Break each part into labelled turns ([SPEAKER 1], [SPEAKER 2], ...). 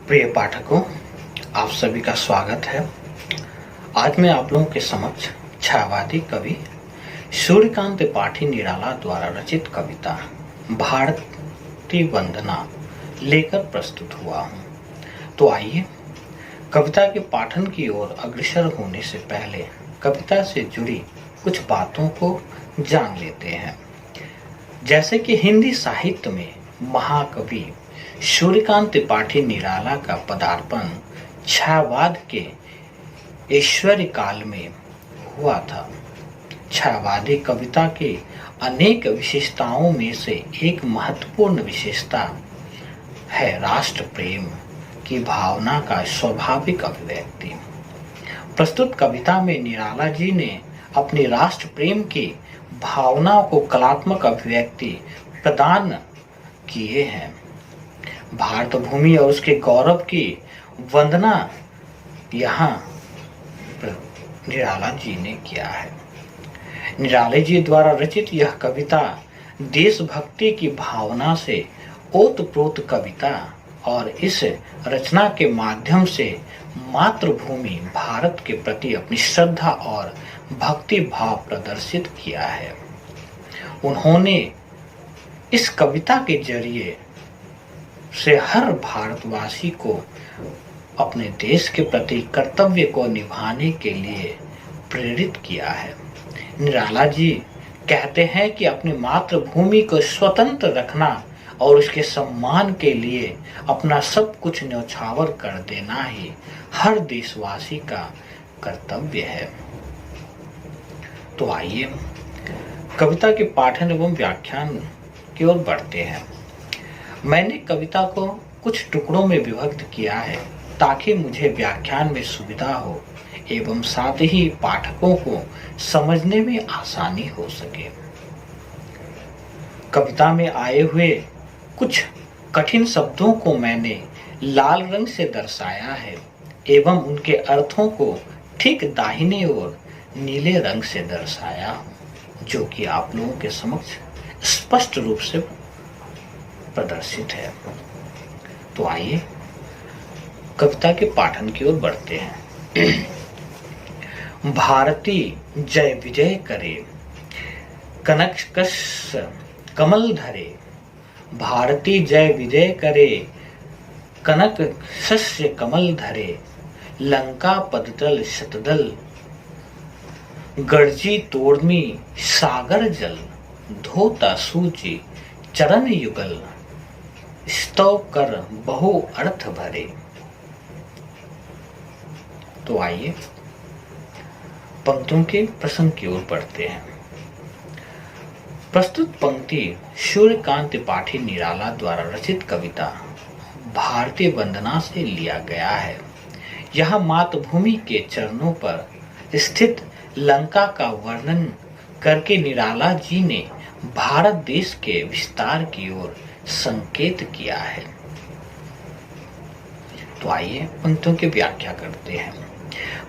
[SPEAKER 1] प्रिय पाठकों, आप सभी का स्वागत है। आज मैं आप लोगों के समक्ष छायावादी कवि सूर्यकांत त्रिपाठी निराला द्वारा रचित कविता भारती वंदना लेकर प्रस्तुत हुआ हूँ। तो आइए कविता के पाठन की ओर अग्रसर होने से पहले कविता से जुड़ी कुछ बातों को जान लेते हैं। जैसे कि हिंदी साहित्य में महाकवि सूर्यकांत त्रिपाठी निराला का पदार्पण छायावाद के ऐश्वर्य काल में हुआ था। छायावादी कविता के अनेक विशेषताओं में से एक महत्वपूर्ण विशेषता है राष्ट्र प्रेम की भावना का स्वाभाविक अभिव्यक्ति। प्रस्तुत कविता में निराला जी ने अपनी राष्ट्र प्रेम की भावनाओं को कलात्मक अभिव्यक्ति प्रदान किए हैं। भारत भूमि और उसके गौरव की वंदना यहाँ निराला जी ने किया है। निराला जी द्वारा रचित यह कविता देशभक्ति की भावना से ओतप्रोत कविता और इस रचना के माध्यम से मातृभूमि भारत के प्रति अपनी श्रद्धा और भक्ति भाव प्रदर्शित किया है। उन्होंने इस कविता के जरिए से हर भारतवासी को अपने देश के प्रति कर्तव्य को निभाने के लिए प्रेरित किया है। निराला जी कहते हैं कि अपनी मातृभूमि को स्वतंत्र रखना और उसके सम्मान के लिए अपना सब कुछ न्यौछावर कर देना ही हर देशवासी का कर्तव्य है। तो आइए कविता के पाठन एवं व्याख्यान की ओर बढ़ते हैं। मैंने कविता को कुछ टुकड़ों में विभक्त किया है ताकि मुझे व्याख्यान में सुविधा हो एवं साथ ही पाठकों को समझने में आसानी हो सके। कविता में आए हुए कुछ कठिन शब्दों को मैंने लाल रंग से दर्शाया है एवं उनके अर्थों को ठीक दाहिने ओर नीले रंग से दर्शाया हूँ, जो कि आप लोगों के समक्ष स्पष्ट रूप से प्रदर्शित है। तो आइए कविता के पाठन की ओर बढ़ते हैं। भारती जय विजय करे, कनक कश कमल धरे। भारती जय विजय करे, कनक शस्य कमल धरे। लंका पदतल शतदल, गर्जी तोड़मी सागर जल। धोता सूची चरण युगल, स्तव कर बहु अर्थ भरे। तो आइए पंक्तियों के प्रसंग की ओर बढ़ते हैं। प्रस्तुत पंक्ति सूर्यकांत त्रिपाठी निराला द्वारा रचित कविता भारतीय वंदना से लिया गया है। यह मातृभूमि के चरणों पर स्थित लंका का वर्णन करके निराला जी ने भारत देश के विस्तार की ओर संकेत किया है। तो आइए पंक्तियों की व्याख्या करते हैं।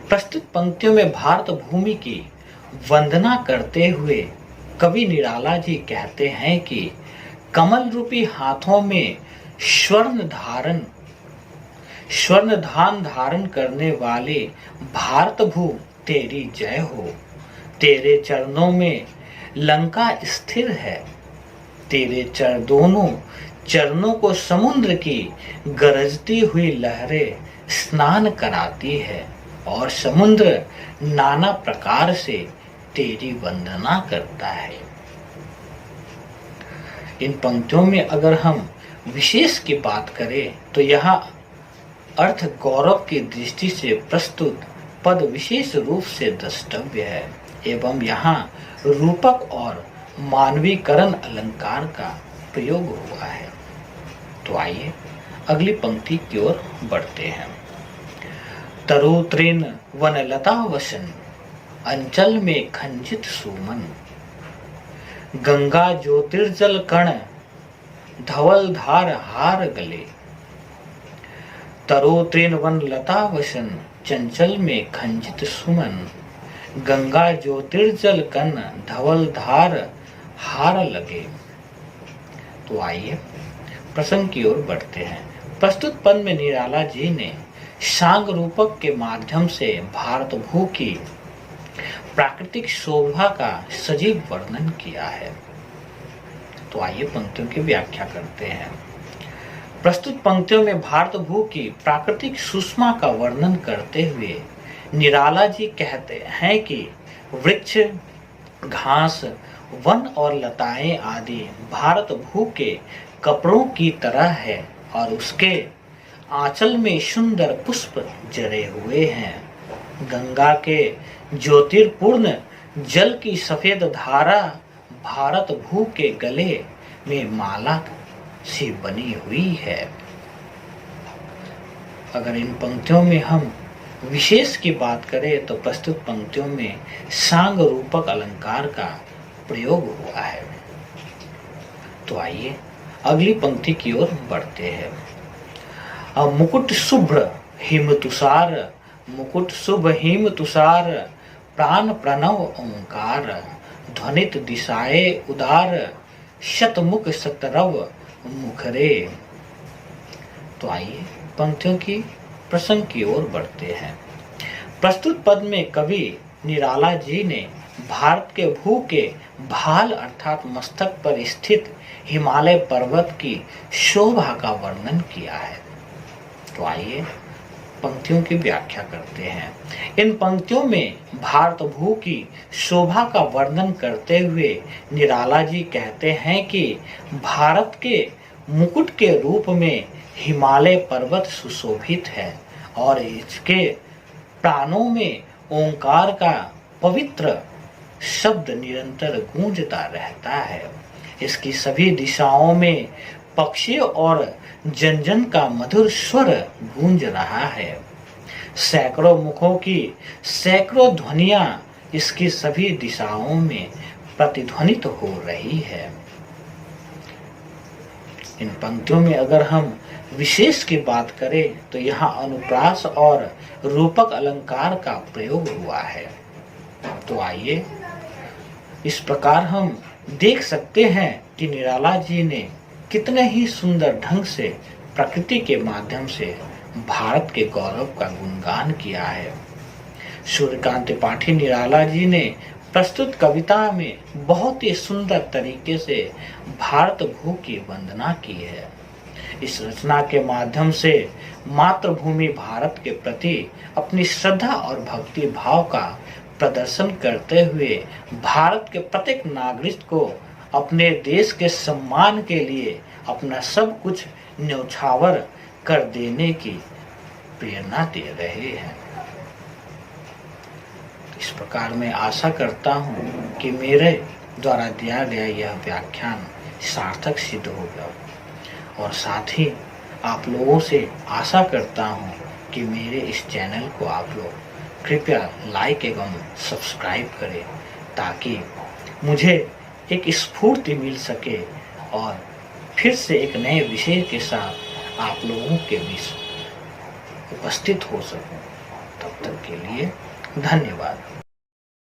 [SPEAKER 1] प्रस्तुत पंक्तियों में भारत भूमि की वंदना करते हुए कवि निराला जी कहते हैं कि कमल रूपी हाथों में स्वर्ण धान धारण करने वाले भारत भू तेरी जय हो। तेरे चरणों में लंका स्थिर है। तेरे दोनों चरणों को समुद्र की गरजती हुई लहरें स्नान कराती है और समुद्र नाना प्रकार से तेरी वंदना करता है। इन पंक्तियों में अगर हम विशेष की बात करें तो यह अर्थ गौरव की दृष्टि से प्रस्तुत पद विशेष रूप से द्रष्टव्य है एवं यहाँ रूपक और मानवीकरण अलंकार का प्रयोग हुआ है। तो आइए अगली पंक्ति की ओर बढ़ते हैं। तरु तृण वनलता वसन, अंचल में खंजित सुमन। गंगा ज्योतिर्जल कण, धवल धार हार गले। तरु तृण वनलता वसन, चंचल में खंजित सुमन। गंगा ज्योतिर्जल कण, धवल धार हार लगे। तो आइए प्रसंग की ओर बढ़ते हैं। प्रस्तुत पद में निराला जी ने सांग रूपक के माध्यम से भारत भू की प्राकृतिक शोभा का सजीव वर्णन किया है। तो आइए पंक्तियों की व्याख्या करते हैं। प्रस्तुत पंक्तियों में भारत भू की प्राकृतिक सुषमा का वर्णन करते हुए निराला जी कहते हैं कि वृक्ष, घास, वन और लताएं आदि भारत भू के कपड़ों की तरह है और उसके आंचल में सुंदर पुष्प जड़े हुए हैं। गंगा के ज्योतिर्पूर्ण जल की सफेद धारा भारत भू के गले में माला सी बनी हुई है। अगर इन पंक्तियों में हम विशेष की बात करें तो प्रस्तुत पंक्तियों में सांग रूपक अलंकार का प्रयोग हुआ है। तो आइए अगली पंक्ति की ओर बढ़ते हैं। मुकुट शुभ्र हिम तुषार, मुकुट शुभ हिम तुषार, प्राण प्रणव ओंकार, ध्वनित दिशाए उदार, शतमुख शतरव मुखरे। तो आइए पंक्तियों की प्रसंग की ओर बढ़ते हैं। प्रस्तुत पद में कवि निराला जी ने भारत के भू के भाल अर्थात मस्तक पर स्थित हिमालय पर्वत की शोभा का वर्णन किया है। तो आइए पंक्तियों की व्याख्या करते हैं। इन पंक्तियों में भारत भू की शोभा का वर्णन करते हुए निराला जी कहते हैं कि भारत के मुकुट के रूप में हिमालय पर्वत सुशोभित है और इसके प्राणों में ओंकार का पवित्र शब्द निरंतर गूंजता रहता है। इसकी सभी दिशाओं में पक्षियों और जन जन का मधुर स्वर गूंज रहा है। सैकड़ों मुखों की सैकड़ों ध्वनियां इसकी सभी दिशाओं में प्रतिध्वनित हो रही है। इन पंक्तियों में अगर हम विशेष की बात करें तो यहाँ अनुप्रास और रूपक अलंकार का प्रयोग हुआ है। तो आइए इस प्रकार हम देख सकते हैं कि निराला जी ने कितने ही सुंदर ढंग से प्रकृति के माध्यम से भारत के गौरव का गुणगान किया है। सूर्यकांत त्रिपाठी निराला जी ने प्रस्तुत कविता में बहुत ही सुंदर तरीके से भारत भू की वंदना की है। इस रचना के माध्यम से मातृभूमि भारत के प्रति अपनी श्रद्धा और भक्ति भाव का प्रदर्शन करते हुए भारत के प्रत्येक नागरिक को अपने देश के सम्मान के लिए अपना सब कुछ न्यौछावर कर देने की प्रेरणा दे रहे हैं। इस प्रकार मैं आशा करता हूँ कि मेरे द्वारा दिया गया यह व्याख्यान सार्थक सिद्ध होगा और साथ ही आप लोगों से आशा करता हूँ कि मेरे इस चैनल को आप लोग कृपया लाइक एवं सब्सक्राइब करें ताकि मुझे एक स्फूर्ति मिल सके और फिर से एक नए विषय के साथ आप लोगों के बीच उपस्थित हो सकूं। तब तक के लिए धन्यवाद।